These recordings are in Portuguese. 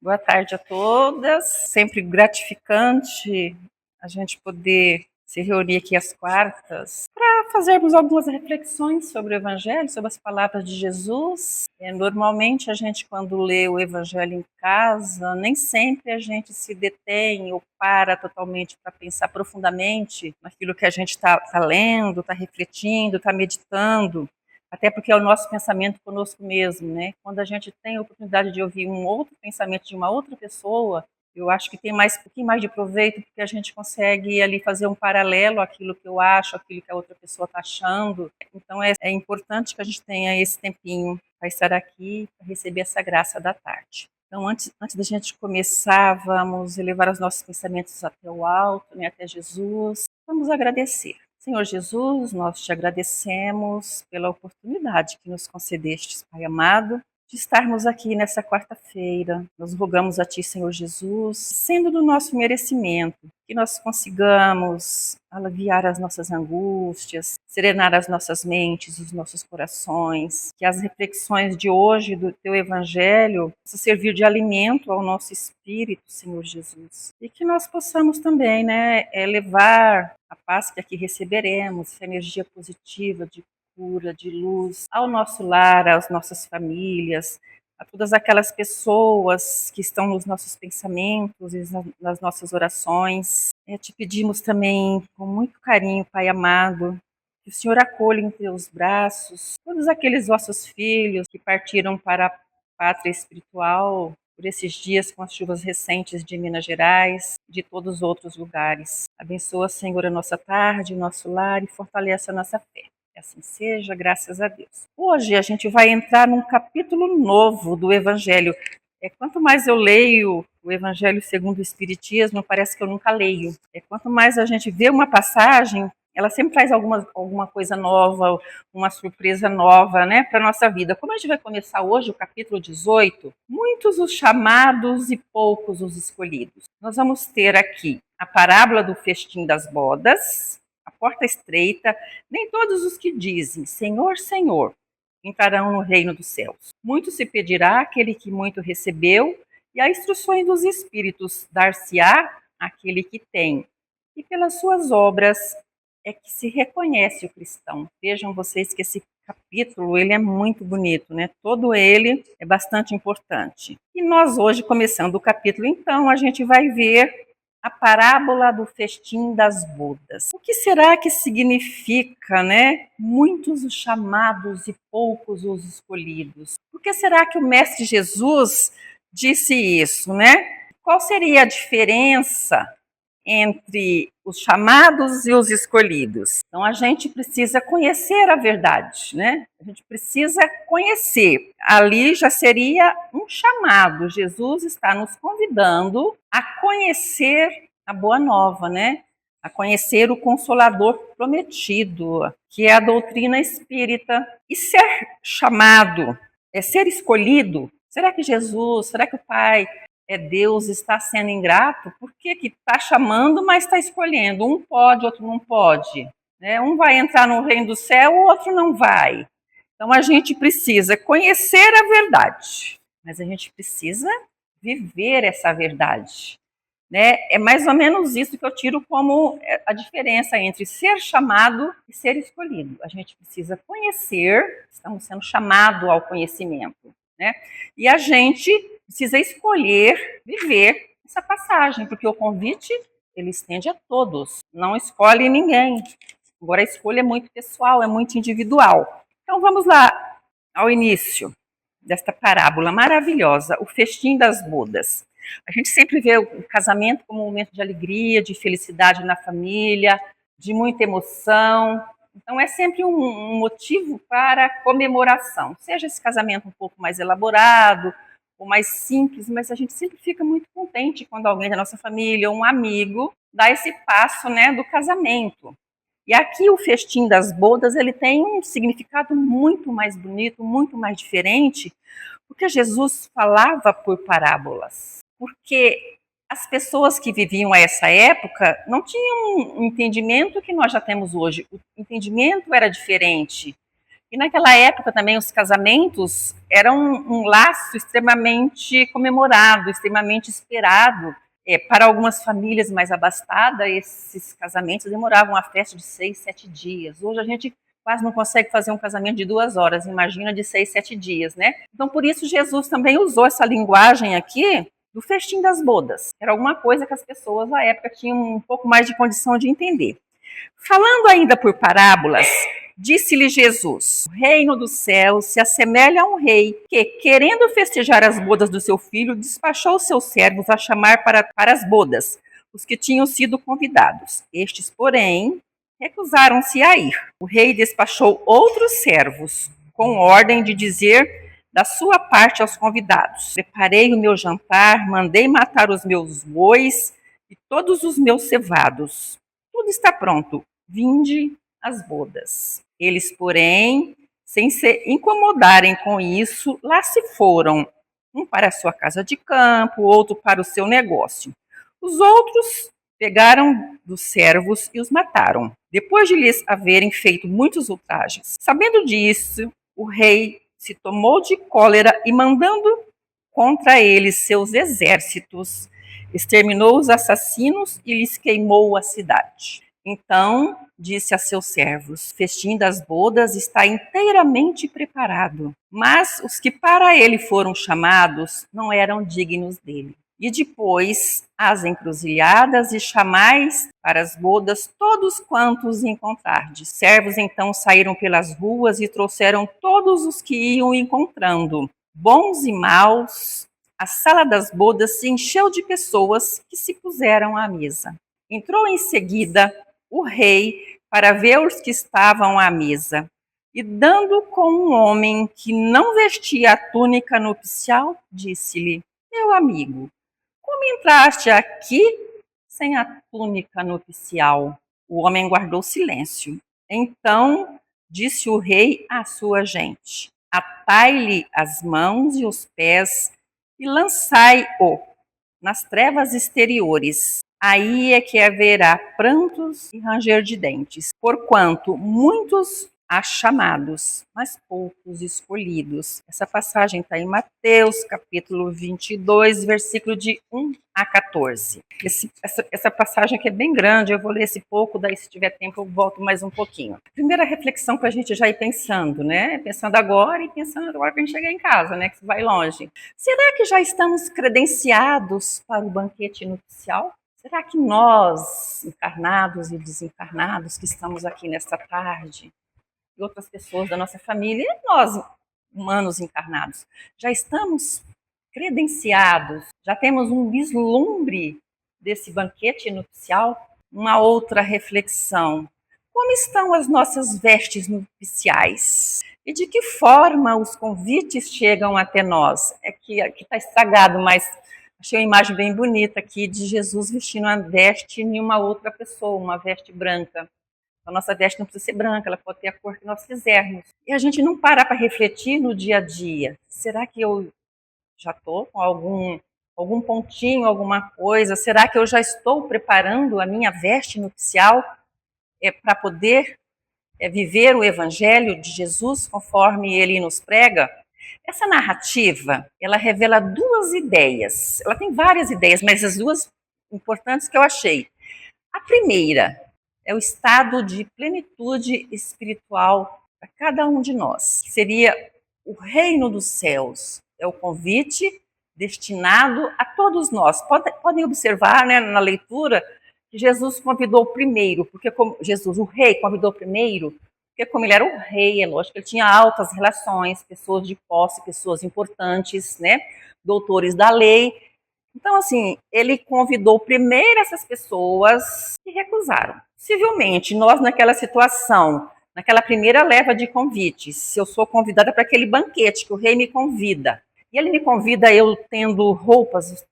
Boa tarde a todas. Sempre gratificante a gente poder se reunir aqui às quartas para fazermos algumas reflexões sobre o Evangelho, sobre as palavras de Jesus. Normalmente a gente, quando lê o Evangelho em casa, nem sempre a gente se detém ou para totalmente para pensar profundamente naquilo que a gente está lendo, está refletindo, está meditando. Até porque é o nosso pensamento conosco mesmo, né? Quando a gente tem a oportunidade de ouvir um outro pensamento de uma outra pessoa, eu acho que tem um pouquinho mais de proveito, porque a gente consegue ali fazer um paralelo àquilo que eu acho, àquilo que a outra pessoa está achando. Então é importante que a gente tenha esse tempinho para estar aqui, para receber essa graça da tarde. Então, antes da gente começar, vamos elevar os nossos pensamentos até o alto, né, até Jesus. Vamos agradecer. Senhor Jesus, nós te agradecemos pela oportunidade que nos concedestes, Pai amado, de estarmos aqui nessa quarta-feira. Nós rogamos a Ti, Senhor Jesus, sendo do nosso merecimento, que nós consigamos aliviar as nossas angústias, serenar as nossas mentes, os nossos corações, que as reflexões de hoje do Teu Evangelho possam servir de alimento ao nosso espírito, Senhor Jesus, e que nós possamos também, levar a paz que aqui receberemos, essa energia positiva de cura, de luz, ao nosso lar, às nossas famílias, a todas aquelas pessoas que estão nos nossos pensamentos e nas nossas orações. Te pedimos também, com muito carinho, Pai amado, que o Senhor acolha em teus braços todos aqueles vossos filhos que partiram para a pátria espiritual por esses dias com as chuvas recentes de Minas Gerais, de todos os outros lugares. Abençoa, Senhor, a nossa tarde, o nosso lar e fortaleça a nossa fé. Que assim seja, graças a Deus. Hoje a gente vai entrar num capítulo novo do Evangelho. Quanto mais eu leio o Evangelho segundo o Espiritismo, parece que eu nunca leio. Quanto mais a gente vê uma passagem, ela sempre traz alguma coisa nova, uma surpresa nova, né, para a nossa vida. Como a gente vai começar hoje o capítulo 18, muitos os chamados e poucos os escolhidos. Nós vamos ter aqui a parábola do festim das bodas, a porta estreita, nem todos os que dizem Senhor, Senhor, entrarão no reino dos céus. Muito se pedirá àquele que muito recebeu, e as instruções dos Espíritos dar-se-á àquele que tem. E pelas suas obras é que se reconhece o cristão. Vejam vocês que esse capítulo ele é muito bonito, né? Todo ele é bastante importante. E nós hoje, começando o capítulo, então, a gente vai ver a parábola do festim das bodas. O que será que significa, né? Muitos os chamados e poucos os escolhidos. Por que será que o Mestre Jesus disse isso, né? Qual seria a diferença entre os chamados e os escolhidos? Então a gente precisa conhecer a verdade, né? A gente precisa conhecer. Ali já seria um chamado. Jesus está nos convidando a conhecer a boa nova, né? A conhecer o Consolador prometido, que é a doutrina espírita. E ser chamado é ser escolhido. Será que Jesus, será que o Pai Deus está sendo ingrato? Por que está chamando, mas está escolhendo? Um pode, outro não pode. Né? Um vai entrar no reino do céu, o outro não vai. Então a gente precisa conhecer a verdade, mas a gente precisa viver essa verdade. Né? É mais ou menos isso que eu tiro como a diferença entre ser chamado e ser escolhido. A gente precisa conhecer, estamos sendo chamados ao conhecimento. Né? E a gente precisa escolher viver essa passagem, porque o convite ele estende a todos, não escolhe ninguém. Agora a escolha é muito pessoal, é muito individual. Então vamos lá ao início desta parábola maravilhosa, o festim das bodas. A gente sempre vê o casamento como um momento de alegria, de felicidade na família, de muita emoção. Então é sempre um motivo para comemoração. Seja esse casamento um pouco mais elaborado, ou mais simples, mas a gente sempre fica muito contente quando alguém da nossa família, ou um amigo, dá esse passo, né, do casamento. E aqui o festim das bodas, ele tem um significado muito mais bonito, muito mais diferente, porque Jesus falava por parábolas. Porque as pessoas que viviam a essa época não tinham um entendimento que nós já temos hoje. O entendimento era diferente. E naquela época também os casamentos eram um laço extremamente comemorado, extremamente esperado. Para algumas famílias mais abastadas, esses casamentos demoravam a festa de 6, 7 dias. Hoje a gente quase não consegue fazer um casamento de 2 horas, imagina de 6, 7 dias, né? Então por isso Jesus também usou essa linguagem aqui do festim das bodas. Era alguma coisa que as pessoas na época tinham um pouco mais de condição de entender. Falando ainda por parábolas, disse-lhe Jesus: o reino dos céus se assemelha a um rei que, querendo festejar as bodas do seu filho, despachou seus servos a chamar para as bodas os que tinham sido convidados. Estes, porém, recusaram-se a ir. O rei despachou outros servos com ordem de dizer da sua parte aos convidados: preparei o meu jantar, mandei matar os meus bois e todos os meus cevados. Tudo está pronto. Vinde às bodas. Eles, porém, sem se incomodarem com isso, lá se foram, um para a sua casa de campo, outro para o seu negócio. Os outros pegaram dos servos e os mataram, depois de lhes haverem feito muitos ultrajes. Sabendo disso, o rei se tomou de cólera e, mandando contra eles seus exércitos, exterminou os assassinos e lhes queimou a cidade. Então disse a seus servos: o festim das bodas está inteiramente preparado, mas os que para ele foram chamados não eram dignos dele. E depois as encruzilhadas e chamais para as bodas todos quantos encontrardes. Servos então saíram pelas ruas e trouxeram todos os que iam encontrando, bons e maus. A sala das bodas se encheu de pessoas que se puseram à mesa. Entrou em seguida o rei para ver os que estavam à mesa, e dando com um homem que não vestia a túnica nupcial, disse-lhe: meu amigo, como entraste aqui sem a túnica nupcial? O homem guardou silêncio. Então disse o rei à sua gente: atai-lhe as mãos e os pés e lançai-o nas trevas exteriores. Aí é que haverá prantos e ranger de dentes, porquanto muitos há chamados, mas poucos escolhidos. Essa passagem está em Mateus, capítulo 22, versículo de 1 a 14. Essa passagem aqui é bem grande, eu vou ler esse pouco, daí se tiver tempo eu volto mais um pouquinho. Primeira reflexão para a gente já ir pensando, né? Pensando agora e pensando agora que a gente chegar em casa, né? Que vai longe. Será que já estamos credenciados para o banquete nupcial? Será que nós, encarnados e desencarnados, que estamos aqui nesta tarde, e outras pessoas da nossa família, e nós, humanos encarnados, já estamos credenciados, já temos um vislumbre desse banquete nupcial? Uma outra reflexão: como estão as nossas vestes nupciais? E de que forma os convites chegam até nós? Aqui está estragado, mas achei uma imagem bem bonita aqui de Jesus vestindo uma veste em uma outra pessoa, uma veste branca. A nossa veste não precisa ser branca, ela pode ter a cor que nós quisermos. E a gente não para refletir no dia a dia. Será que eu já estou com algum pontinho, alguma coisa? Será que eu já estou preparando a minha veste nupcial para poder viver o Evangelho de Jesus conforme ele nos prega? Essa narrativa, ela revela duas ideias. Ela tem várias ideias, mas as duas importantes que eu achei. A primeira é o estado de plenitude espiritual para cada um de nós. Seria o reino dos céus. É o convite destinado a todos nós. Podem observar, né, na leitura que Jesus convidou primeiro, porque como Jesus, o rei, convidou primeiro, porque como ele era o rei, é lógico que ele tinha altas relações, pessoas de posse, pessoas importantes, né, doutores da lei. Então, assim, ele convidou primeiro essas pessoas que recusaram. Possivelmente, nós naquela situação, naquela primeira leva de convites, se eu sou convidada para aquele banquete que o rei me convida, e ele me convida eu tendo roupas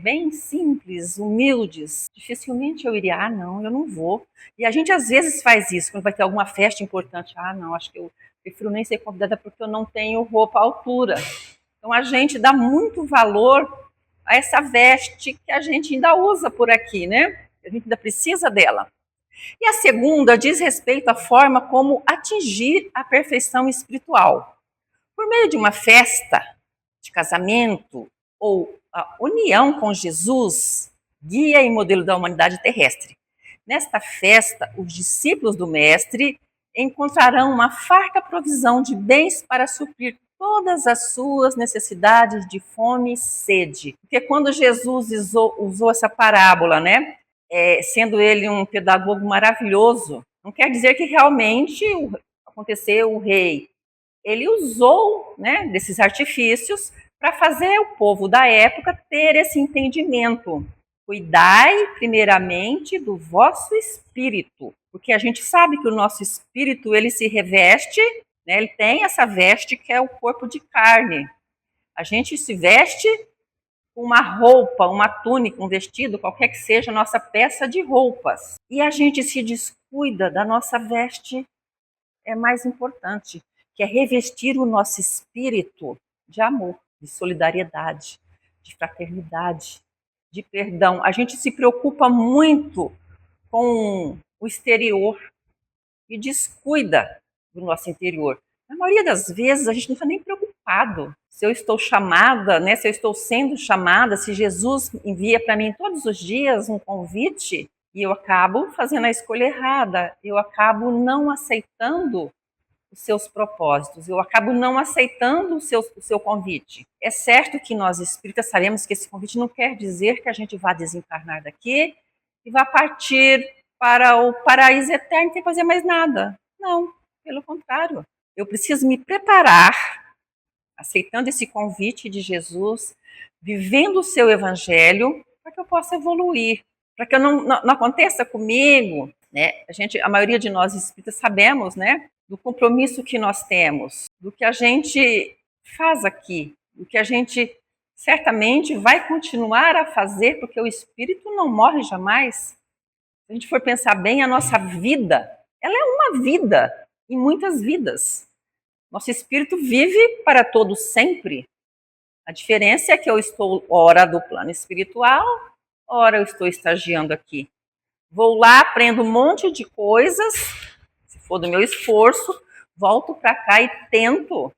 bem simples, humildes, dificilmente eu iria: não, eu não vou. E a gente às vezes faz isso, quando vai ter alguma festa importante: não, acho que eu prefiro nem ser convidada porque eu não tenho roupa à altura. Então a gente dá muito valor a essa veste que a gente ainda usa por aqui, né? A gente ainda precisa dela. E a segunda diz respeito à forma como atingir a perfeição espiritual. Por meio de uma festa de casamento ou a união com Jesus, guia e modelo da humanidade terrestre. Nesta festa, os discípulos do Mestre encontrarão uma farta provisão de bens para suprir todas as suas necessidades de fome e sede. Porque quando Jesus usou essa parábola, né, sendo ele um pedagogo maravilhoso, não quer dizer que realmente aconteceu o rei. Ele usou, né, desses artifícios para fazer o povo da época ter esse entendimento. Cuidai primeiramente do vosso espírito, porque a gente sabe que o nosso espírito ele se reveste, né, ele tem essa veste que é o corpo de carne. A gente se veste com uma roupa, uma túnica, um vestido, qualquer que seja a nossa peça de roupas. E a gente se descuida da nossa veste mais importante, que é revestir o nosso espírito de amor, de solidariedade, de fraternidade, de perdão. A gente se preocupa muito com o exterior e descuida do nosso interior. Na maioria das vezes, a gente não está nem preocupado se eu estou chamada, né, se eu estou sendo chamada, se Jesus envia para mim todos os dias um convite e eu acabo fazendo a escolha errada, eu acabo não aceitando os seus propósitos, eu acabo não aceitando o seu convite. É certo que nós espíritas sabemos que esse convite não quer dizer que a gente vá desencarnar daqui e vá partir para o paraíso eterno sem fazer mais nada. Não, pelo contrário. Eu preciso me preparar, aceitando esse convite de Jesus, vivendo o seu evangelho, para que eu possa evoluir, para que não aconteça comigo, né? A maioria de nós espíritas sabemos, né, do compromisso que nós temos, do que a gente faz aqui, do que a gente certamente vai continuar a fazer, porque o espírito não morre jamais. Se a gente for pensar bem, a nossa vida, ela é uma vida em muitas vidas. Nosso espírito vive para todo sempre. A diferença é que eu estou ora do plano espiritual, ora eu estou estagiando aqui. Vou lá, aprendo um monte de coisas, se for do meu esforço, volto para cá e tento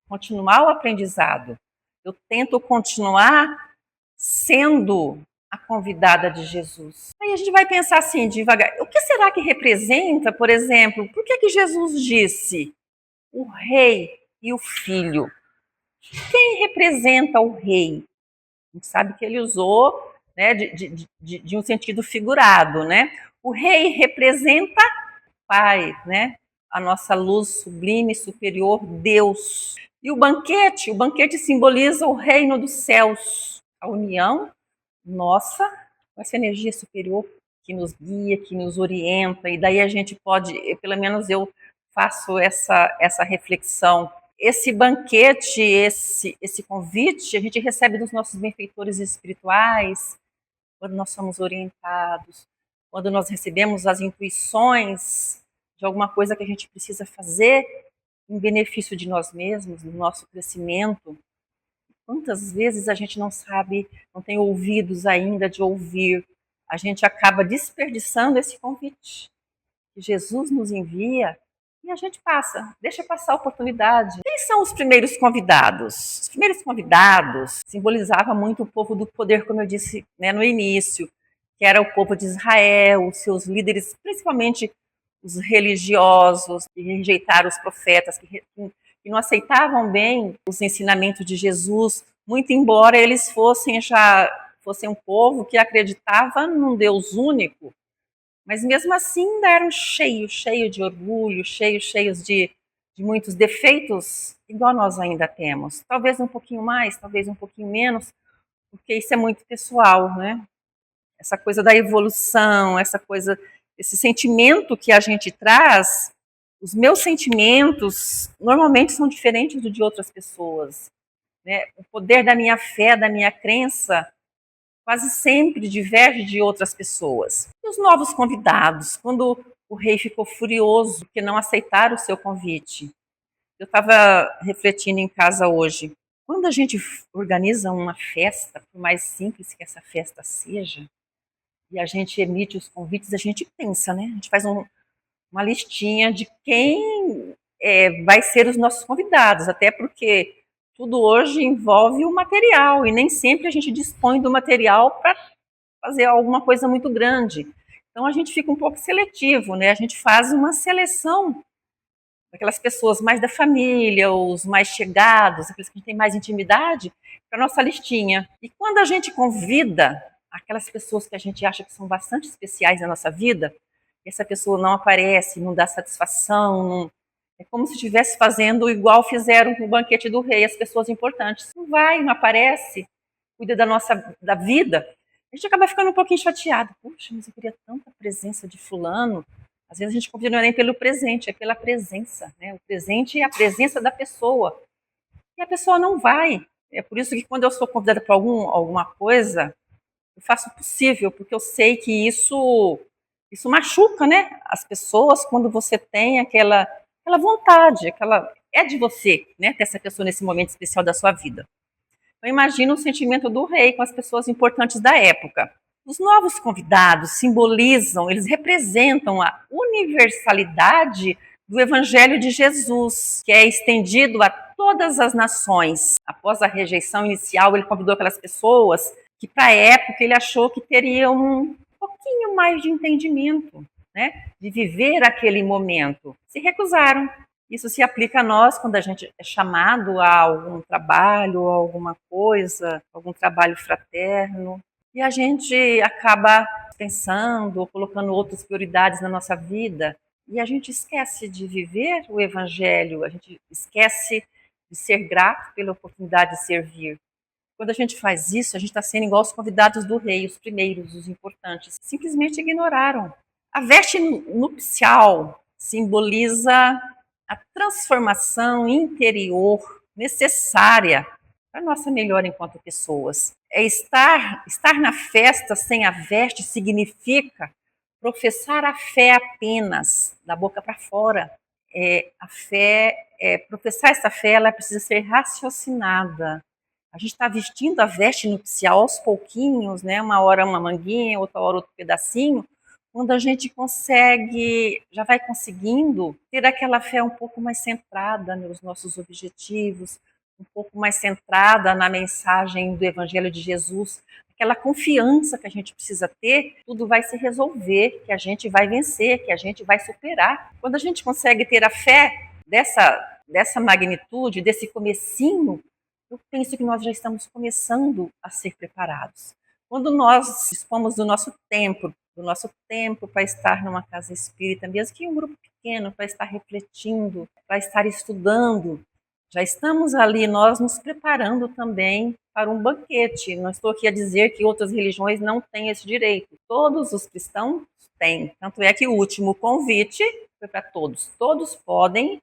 continuar o aprendizado. Eu tento continuar sendo a convidada de Jesus. Aí a gente vai pensar assim, devagar, o que será que representa, por exemplo, por que Jesus disse o rei e o filho? Quem representa o rei? A gente sabe que ele usou, né, de um sentido figurado, né? O rei representa o Pai, né? A nossa luz sublime, superior, Deus. E o banquete simboliza o reino dos céus, a união nossa com essa energia superior que nos guia, que nos orienta, e daí a gente pode, pelo menos eu faço essa reflexão. Esse banquete, esse convite, a gente recebe dos nossos benfeitores espirituais, quando nós somos orientados, quando nós recebemos as intuições de alguma coisa que a gente precisa fazer em benefício de nós mesmos, do nosso crescimento. Quantas vezes a gente não sabe, não tem ouvidos ainda de ouvir, a gente acaba desperdiçando esse convite que Jesus nos envia e a gente deixa passar a oportunidade. Quem são os primeiros convidados? Os primeiros convidados simbolizavam muito o povo do poder, como eu disse, né, no início, que era o povo de Israel, os seus líderes, principalmente os religiosos, que rejeitaram os profetas, que não aceitavam bem os ensinamentos de Jesus, muito embora eles fossem um povo que acreditava num Deus único, mas mesmo assim ainda eram cheios de orgulho, cheios de muitos defeitos, igual nós ainda temos. Talvez um pouquinho mais, talvez um pouquinho menos, porque isso é muito pessoal, né? Essa coisa da evolução, esse sentimento que a gente traz, os meus sentimentos normalmente são diferentes do de outras pessoas, né? O poder da minha fé, da minha crença, quase sempre diverge de outras pessoas. E os novos convidados, quando o rei ficou furioso porque não aceitaram o seu convite. Eu estava refletindo em casa hoje. Quando a gente organiza uma festa, por mais simples que essa festa seja, e a gente emite os convites, a gente pensa, né? A gente faz uma listinha de quem vai ser os nossos convidados, até porque tudo hoje envolve o material e nem sempre a gente dispõe do material para fazer alguma coisa muito grande. Então a gente fica um pouco seletivo, né? A gente faz uma seleção daquelas pessoas mais da família, os mais chegados, aqueles que a gente tem mais intimidade, para nossa listinha. E quando a gente convida aquelas pessoas que a gente acha que são bastante especiais na nossa vida, e essa pessoa não aparece, não dá satisfação, é como se estivesse fazendo igual fizeram com o banquete do rei, as pessoas importantes. Não vai, não aparece, cuida da vida. A gente acaba ficando um pouquinho chateado. Puxa, mas eu queria tanta presença de fulano. Às vezes a gente convida não é nem pelo presente, é pela presença, né? O presente é a presença da pessoa. E a pessoa não vai. É por isso que quando eu sou convidada para alguma coisa, eu faço o possível, porque eu sei que isso machuca, né? As pessoas quando você tem aquela vontade, é de você, né? Ter essa pessoa nesse momento especial da sua vida. Então imagina o sentimento do rei com as pessoas importantes da época. Os novos convidados simbolizam, eles representam a universalidade do Evangelho de Jesus, que é estendido a todas as nações. Após a rejeição inicial, ele convidou aquelas pessoas que, para a época, ele achou que teriam um pouquinho mais de entendimento, né, de viver aquele momento. Se recusaram. Isso se aplica a nós quando a gente é chamado a algum trabalho, a alguma coisa, algum trabalho fraterno, e a gente acaba pensando ou colocando outras prioridades na nossa vida, e a gente esquece de viver o Evangelho, a gente esquece de ser grato pela oportunidade de servir. Quando a gente faz isso, a gente está sendo igual os convidados do rei, os primeiros, os importantes. Simplesmente ignoraram. A veste nupcial simboliza a transformação interior necessária para a nossa melhora enquanto pessoas. Estar na festa sem a veste significa professar a fé apenas, da boca para fora. Professar essa fé, ela precisa ser raciocinada. A gente está vestindo a veste nupcial aos pouquinhos, né? Uma hora uma manguinha, outra hora outro pedacinho, quando a gente já vai conseguindo ter aquela fé um pouco mais centrada nos nossos objetivos, um pouco mais centrada na mensagem do Evangelho de Jesus, aquela confiança que a gente precisa ter, tudo vai se resolver, que a gente vai vencer, que a gente vai superar. Quando a gente consegue ter a fé dessa magnitude, desse comecinho, eu penso que nós já estamos começando a ser preparados. Quando nós dispomos do nosso tempo para estar numa casa espírita, mesmo que em um grupo pequeno, para estar refletindo, para estar estudando, já estamos ali, nós nos preparando também para um banquete. Não estou aqui a dizer que outras religiões não têm esse direito. Todos os cristãos têm. Tanto é que o último convite foi para todos. Todos podem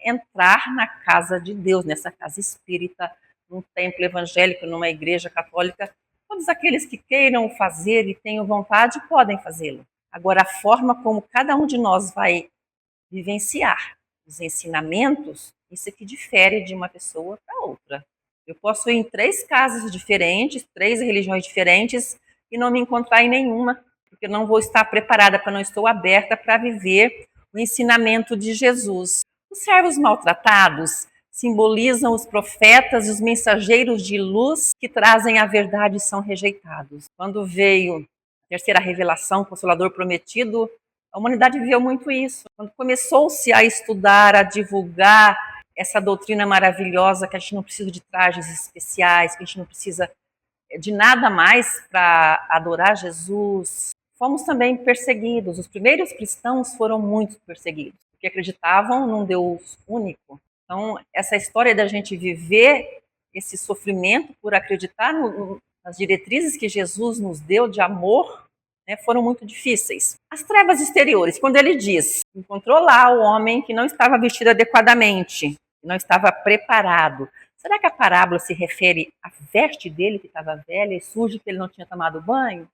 entrar na casa de Deus, nessa casa espírita, num templo evangélico, numa igreja católica. Todos aqueles que queiram fazer e tenham vontade podem fazê-lo. Agora, a forma como cada um de nós vai vivenciar os ensinamentos, isso é que difere de uma pessoa para outra. Eu posso ir em 3 casas diferentes, 3 religiões diferentes e não me encontrar em nenhuma, porque eu não vou estar preparada, porque eu não estou aberta para viver o ensinamento de Jesus. Os servos maltratados simbolizam os profetas e os mensageiros de luz que trazem a verdade e são rejeitados. Quando veio a terceira revelação, o Consolador prometido, a humanidade viveu muito isso. Quando começou-se a estudar, a divulgar essa doutrina maravilhosa, que a gente não precisa de trajes especiais, que a gente não precisa de nada mais para adorar Jesus, fomos também perseguidos. Os primeiros cristãos foram muito perseguidos, porque acreditavam num Deus único. Então, essa história da gente viver esse sofrimento por acreditar nas diretrizes que Jesus nos deu de amor, né, foram muito difíceis. As trevas exteriores, quando ele diz, encontrou lá o homem que não estava vestido adequadamente, que não estava preparado. Será que a parábola se refere à veste dele que estava velha e suja, que ele não tinha tomado banho?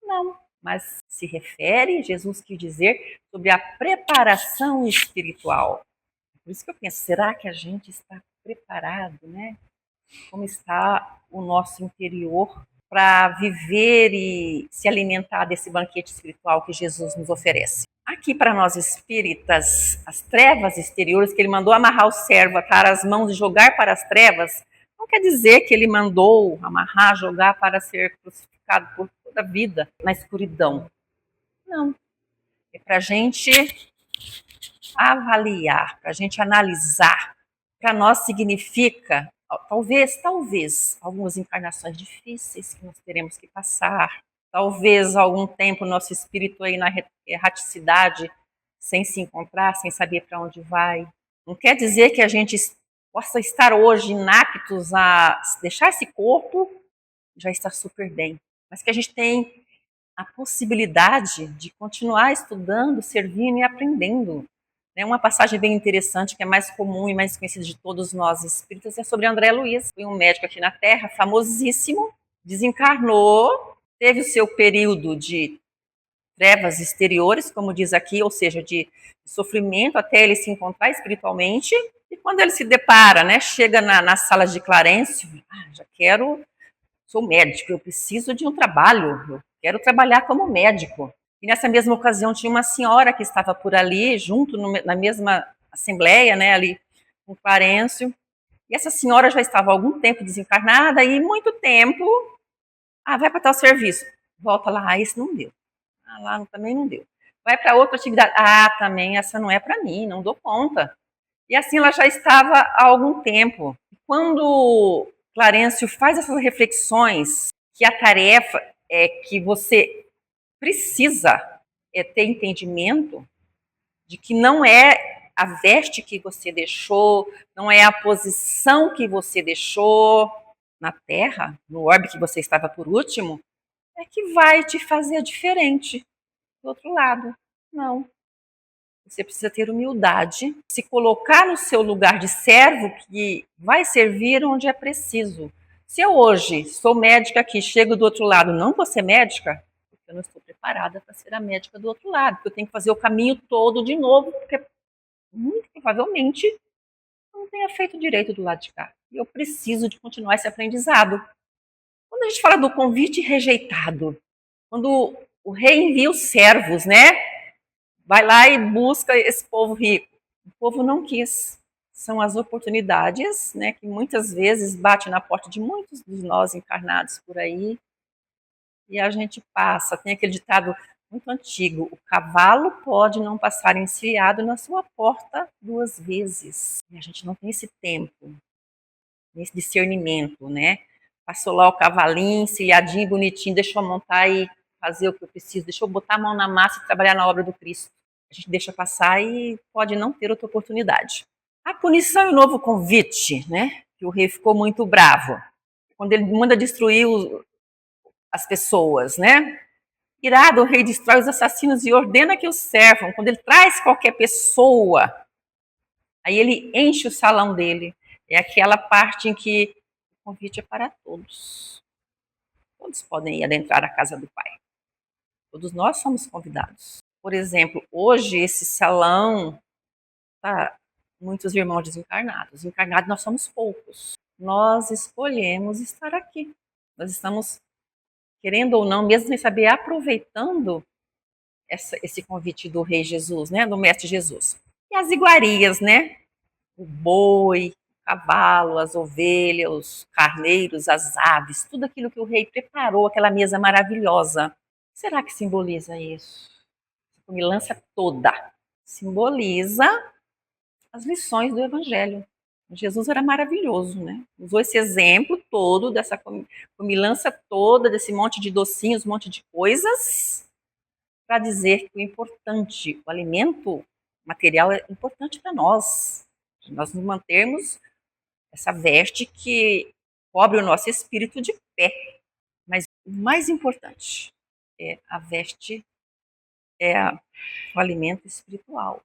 Não, mas se refere, Jesus quis dizer, sobre a preparação espiritual. Por isso que eu penso, será que a gente está preparado, né? Como está o nosso interior para viver e se alimentar desse banquete espiritual que Jesus nos oferece. Aqui para nós espíritas, as trevas exteriores, que ele mandou amarrar o servo, atar as mãos e jogar para as trevas, não quer dizer que ele mandou amarrar, jogar para ser crucificado por toda a vida na escuridão. Não. É para a gente avaliar, para a gente analisar. Para nós significa, talvez, algumas encarnações difíceis que nós teremos que passar. Talvez algum tempo nosso espírito aí na erraticidade, sem se encontrar, sem saber para onde vai. Não quer dizer que a gente possa estar hoje inaptos a deixar esse corpo, já está super bem. Mas que a gente tem a possibilidade de continuar estudando, servindo e aprendendo. Uma passagem bem interessante, que é mais comum e mais conhecida de todos nós espíritas, é sobre André Luiz. Foi um médico aqui na Terra, famosíssimo, desencarnou, teve o seu período de trevas exteriores, como diz aqui, ou seja, de sofrimento até ele se encontrar espiritualmente. E quando ele se depara, chega na sala de Clarencio, sou médico, eu preciso de um trabalho, eu quero trabalhar como médico. E nessa mesma ocasião tinha uma senhora que estava por ali, junto na mesma assembleia, ali com Clarencio. E essa senhora já estava há algum tempo desencarnada e muito tempo, vai para tal serviço. Volta lá, esse não deu. Lá também não deu. Vai para outra atividade. Também essa não é para mim, não dou conta. E assim ela já estava há algum tempo. Quando Clarencio faz essas reflexões, que a tarefa é que você precisa ter entendimento de que não é a veste que você deixou, não é a posição que você deixou na Terra, no orbe que você estava por último, é que vai te fazer diferente do outro lado. Não. Você precisa ter humildade, se colocar no seu lugar de servo que vai servir onde é preciso. Se eu hoje sou médica aqui, chego do outro lado, não vou ser médica, porque eu não estou preparada para ser a médica do outro lado, porque eu tenho que fazer o caminho todo de novo, porque muito provavelmente eu não tenha feito direito do lado de cá. E eu preciso de continuar esse aprendizado. Quando a gente fala do convite rejeitado, quando o rei envia os servos, vai lá e busca esse povo rico. O povo não quis. São as oportunidades, que muitas vezes bate na porta de muitos de nós encarnados por aí e a gente passa. Tem aquele ditado muito antigo: o cavalo pode não passar encilhado na sua porta 2 vezes. E a gente não tem esse tempo, esse discernimento, Passou lá o cavalinho, encilhadinho, bonitinho, deixa eu montar e fazer o que eu preciso, deixa eu botar a mão na massa e trabalhar na obra do Cristo. A gente deixa passar e pode não ter outra oportunidade. A punição e o novo convite, que o rei ficou muito bravo. Quando ele manda destruir as pessoas, Irado, o rei destrói os assassinos e ordena que os servam. Quando ele traz qualquer pessoa, aí ele enche o salão dele. É aquela parte em que o convite é para todos. Todos podem ir adentrar a casa do Pai. Todos nós somos convidados. Por exemplo, hoje esse salão está muitos irmãos desencarnados. Encarnados nós somos poucos. Nós escolhemos estar aqui. Nós estamos, querendo ou não, mesmo sem saber, aproveitando esse convite do Rei Jesus, do Mestre Jesus. E as iguarias, o boi, o cavalo, as ovelhas, os carneiros, as aves, tudo aquilo que o rei preparou, aquela mesa maravilhosa. Será que simboliza isso? A comilança toda simboliza as lições do Evangelho. Jesus era maravilhoso, Usou esse exemplo todo, dessa comilança toda, desse monte de docinhos, um monte de coisas, para dizer que o importante, o alimento material é importante para nós. Nós nos mantermos essa veste que cobre o nosso espírito de pé. Mas o mais importante é a veste, o alimento espiritual.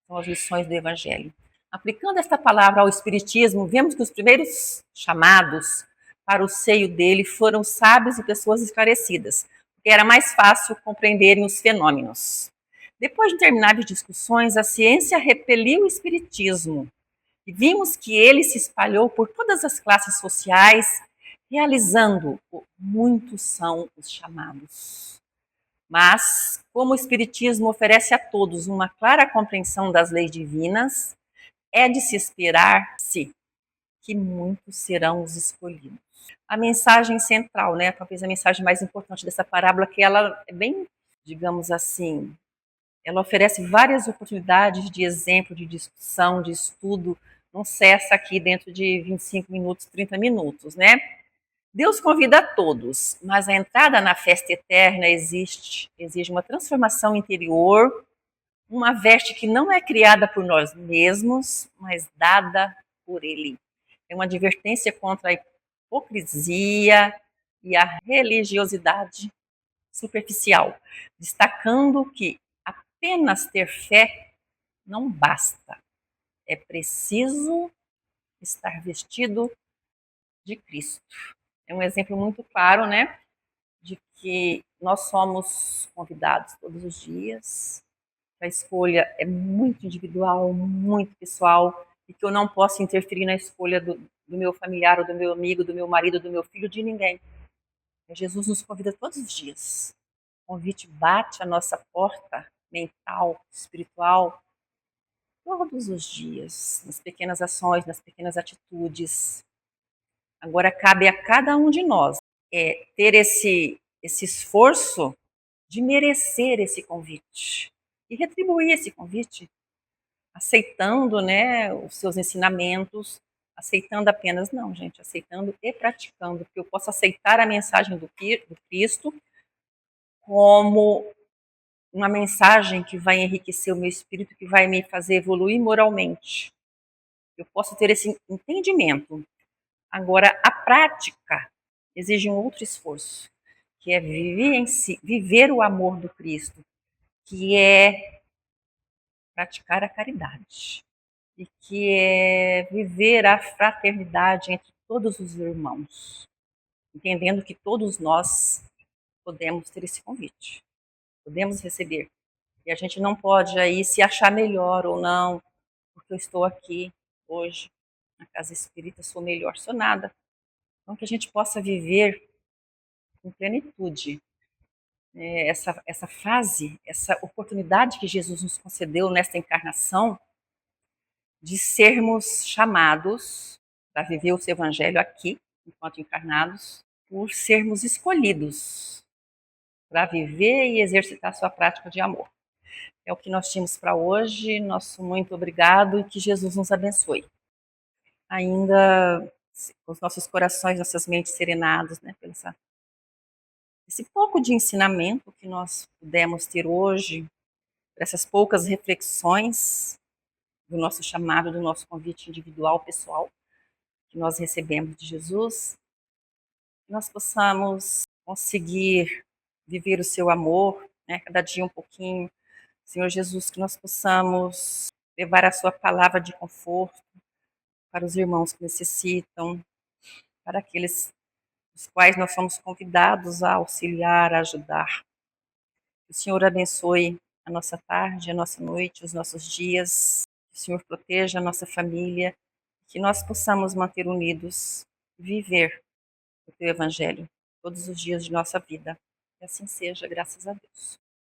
São as lições do Evangelho. Aplicando esta palavra ao Espiritismo, vemos que os primeiros chamados para o seio dele foram sábios e pessoas esclarecidas, porque era mais fácil compreenderem os fenômenos. Depois de intermináveis discussões, a ciência repeliu o Espiritismo e vimos que ele se espalhou por todas as classes sociais realizando-o, muitos são os chamados. Mas, como o Espiritismo oferece a todos uma clara compreensão das leis divinas, é de se esperar-se que muitos serão os escolhidos. A mensagem central, né, talvez a mensagem mais importante dessa parábola, que ela é bem, digamos assim, ela oferece várias oportunidades de exemplo, de discussão, de estudo, não cessa aqui dentro de 25 minutos, 30 minutos, né? Deus convida a todos, mas a entrada na festa eterna exige uma transformação interior, uma veste que não é criada por nós mesmos, mas dada por Ele. É uma advertência contra a hipocrisia e a religiosidade superficial, destacando que apenas ter fé não basta. É preciso estar vestido de Cristo. É um exemplo muito claro, né, de que nós somos convidados todos os dias. A escolha é muito individual, muito pessoal, e que eu não posso interferir na escolha do meu familiar, ou do meu amigo, do meu marido, do meu filho, de ninguém. Jesus nos convida todos os dias. O convite bate à nossa porta mental, espiritual, todos os dias, nas pequenas ações, nas pequenas atitudes. Agora cabe a cada um de nós ter esse esforço de merecer esse convite e retribuir esse convite, aceitando, né, os seus ensinamentos, aceitando apenas, não, gente, aceitando e praticando, que eu possa aceitar a mensagem do Cristo como uma mensagem que vai enriquecer o meu espírito, que vai me fazer evoluir moralmente. Eu posso ter esse entendimento. Agora, a prática exige um outro esforço, que é viver o amor do Cristo, que é praticar a caridade e que é viver a fraternidade entre todos os irmãos, entendendo que todos nós podemos ter esse convite, podemos receber. E a gente não pode aí se achar melhor ou não, porque eu estou aqui hoje na casa espírita, sou melhor, sou nada. Então que a gente possa viver com plenitude essa fase, essa oportunidade que Jesus nos concedeu nesta encarnação, de sermos chamados para viver o seu evangelho aqui, enquanto encarnados, por sermos escolhidos para viver e exercitar sua prática de amor. É o que nós tínhamos para hoje. Nosso muito obrigado e que Jesus nos abençoe. Ainda com os nossos corações, nossas mentes serenados, né, pelo esse pouco de ensinamento que nós pudemos ter hoje, por essas poucas reflexões do nosso chamado, do nosso convite individual, pessoal, que nós recebemos de Jesus, que nós possamos conseguir viver o seu amor, né, cada dia um pouquinho. Senhor Jesus, que nós possamos levar a sua palavra de conforto para os irmãos que necessitam, para aqueles os quais nós somos convidados a auxiliar, a ajudar. Que o Senhor abençoe a nossa tarde, a nossa noite, os nossos dias. Que o Senhor proteja a nossa família. Que nós possamos manter unidos, viver o teu evangelho todos os dias de nossa vida. Que assim seja, graças a Deus.